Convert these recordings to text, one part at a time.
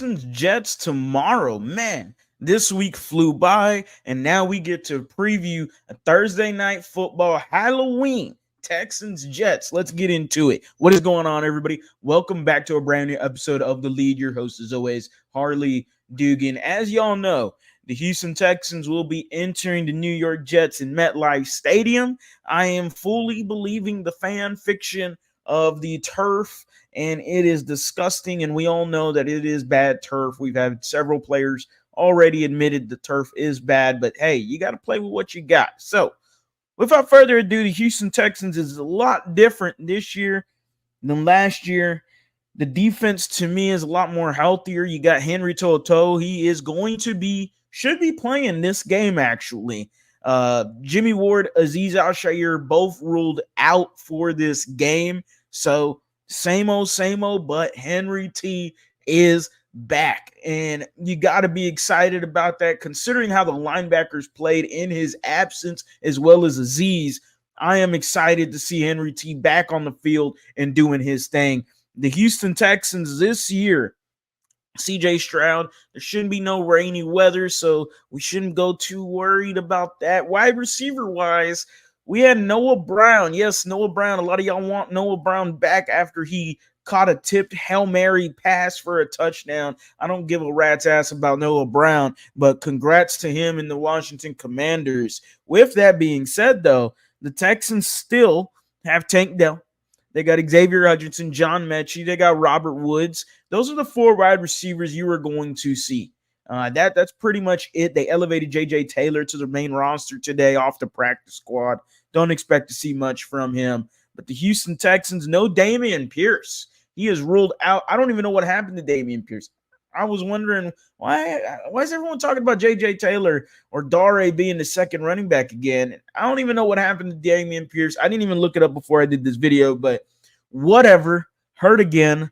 Texans Jets tomorrow. Man, this week flew by, and now we get to preview a Thursday night football Halloween Texans Jets. Let's get into it. What is going on, everybody? Welcome back to a brand new episode of The Lead. Your host, as always, Harley Dugan. As y'all know, the Houston Texans will be entering the New York Jets in MetLife Stadium. I am fully believing the fan fiction of the turf, and it is disgusting, and we all know that it is bad turf. We've had several players already admitted the turf is bad, but hey, you got to play with what you got. So, without further ado, the Houston Texans is a lot different this year than last year. The defense, to me, is a lot more healthier. You got Henry Toto. He is should be playing this game, actually. Jimmy Ward, Azeez Al-Shaair both ruled out for this game. So, same old, but Henry T is back. And you got to be excited about that, considering how the linebackers played in his absence, as well as Azeez. I am excited to see Henry T back on the field and doing his thing. The Houston Texans this year, CJ Stroud, there shouldn't be no rainy weather, so we shouldn't go too worried about that. Wide receiver-wise, we had Noah Brown. Yes, Noah Brown. A lot of y'all want Noah Brown back after he caught a tipped Hail Mary pass for a touchdown. I don't give a rat's ass about Noah Brown, but congrats to him and the Washington Commanders. With that being said, though, the Texans still have Tank Dell. They got Xavier Hutchinson, John Mechie. They got Robert Woods. Those are the four wide receivers you are going to see. That's pretty much it. They elevated J.J. Taylor to the main roster today off the practice squad. Don't expect to see much from him. But the Houston Texans, no Dameon Pierce. He is ruled out. I don't even know what happened to Dameon Pierce. I was wondering, why is everyone talking about J.J. Taylor or Dare being the second running back again? I don't even know what happened to Dameon Pierce. I didn't even look it up before I did this video, but whatever. Hurt again.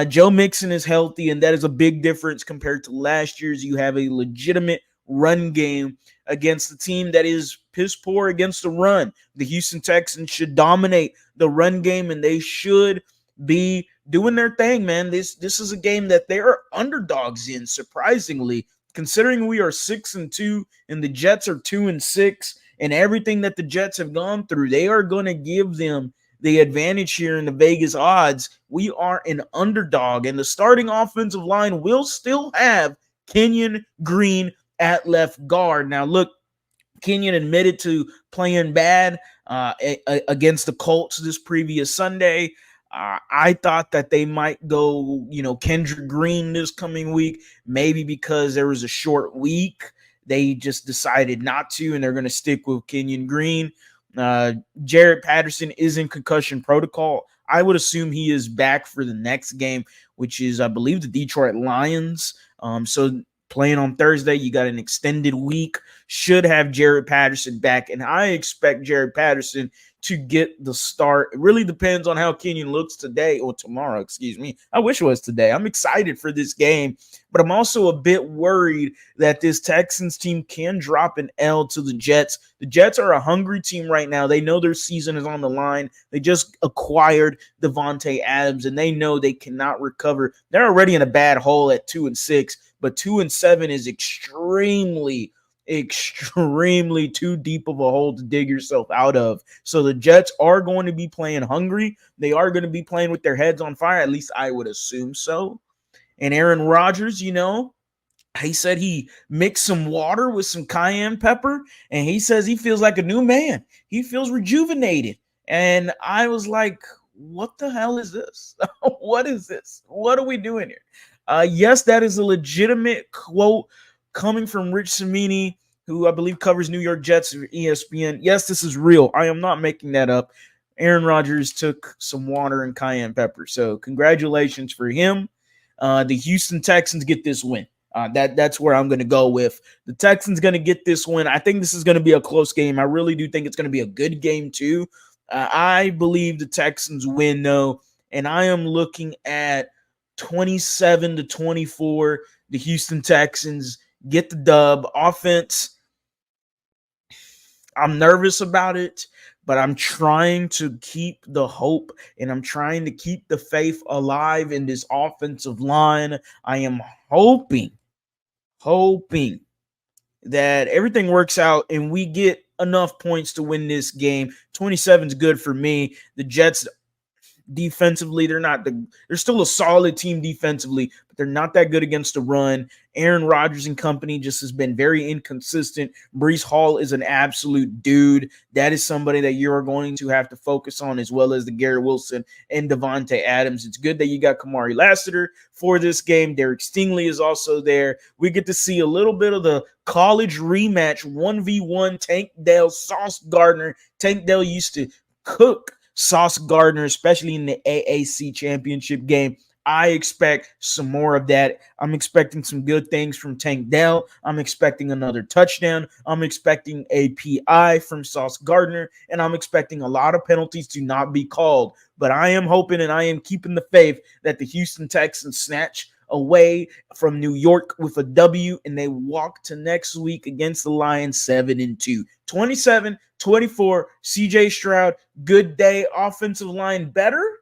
Joe Mixon is healthy, and that is a big difference compared to last year's. You have a legitimate run game against the team that is piss poor against the run. The Houston Texans should dominate the run game, and they should be doing their thing, man. This is a game that they are underdogs in, surprisingly, considering we are 6-2 and the Jets are 2-6, and everything that the Jets have gone through. They are going to give them the advantage here in the Vegas odds. We are an underdog, and the starting offensive line will still have Kenyon Green at left guard. Now, look, Kenyon admitted to playing bad against the Colts this previous Sunday. I thought that they might go, Kendrick Green this coming week, maybe because there was a short week. They just decided not to, and they're going to stick with Kenyon Green. Jaret Patterson is in concussion protocol. I would assume he is back for the next game, which is, I believe, the Detroit Lions. So playing on Thursday, you got an extended week. Should have Jaret Patterson back, and I expect Jaret Patterson to get the start. It really depends on how Kenyon looks today or tomorrow, excuse me. I wish it was today. I'm excited for this game, but I'm also a bit worried that this Texans team can drop an L to the Jets. The Jets are a hungry team right now. They know their season is on the line. They just acquired Devontae Adams, and they know they cannot recover. They're already in a bad hole at 2-6, but 2-7 is extremely too deep of a hole to dig yourself out of. So the Jets are going to be playing hungry. They are going to be playing with their heads on fire. At least I would assume so. And Aaron Rodgers, he said he mixed some water with some cayenne pepper, and he says he feels like a new man. He feels rejuvenated. And I was like, what the hell is this? What is this? What are we doing here? Yes, that is a legitimate quote coming from Rich Cimini, who I believe covers New York Jets for ESPN. Yes, this is real. I am not making that up. Aaron Rodgers took some water and cayenne pepper. So congratulations for him. The Houston Texans get this win. That's where I'm going to go with. The Texans going to get this win. I think this is going to be a close game. I really do think it's going to be a good game too. I believe the Texans win though, and I am looking at 27-24. The Houston Texans get the dub. Offense, I'm nervous about it, but I'm trying to keep the hope and I'm trying to keep the faith alive in this offensive line. I am hoping that everything works out and we get enough points to win this game. 27 is good for me. The Jets defensively, they're still a solid team defensively, but they're not that good against the run. Aaron Rodgers and company just has been very inconsistent. Breece Hall is an absolute dude. That is somebody that you're going to have to focus on, as well as the Garrett Wilson and Devontae Adams. It's good that you got Kamari Lassiter for this game. Derek Stingley is also there. We get to see a little bit of the college rematch 1v1 Tank Dell, Sauce Gardner. Tank Dell used to cook Sauce Gardner, especially in the AAC championship game. I expect some more of that. I'm expecting some good things from Tank Dell. I'm expecting another touchdown. I'm expecting a PI from Sauce Gardner, and I'm expecting a lot of penalties to not be called. But I am hoping and I am keeping the faith that the Houston Texans snatch away from New York with a W, and they walk to next week against the Lions 7-2. 27-24, CJ Stroud, good day. Offensive line better?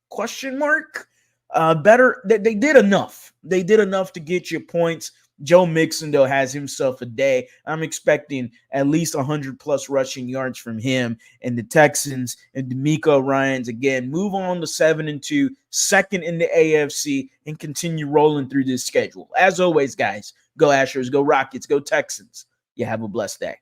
Question mark. Better. They did enough. They did enough to get you points. Joe Mixon, though, has himself a day. I'm expecting at least 100-plus rushing yards from him. And the Texans and D'Amico Ryans, again, move on to 7-2, second in the AFC, and continue rolling through this schedule. As always, guys, go Astros, go Rockets, go Texans. You have a blessed day.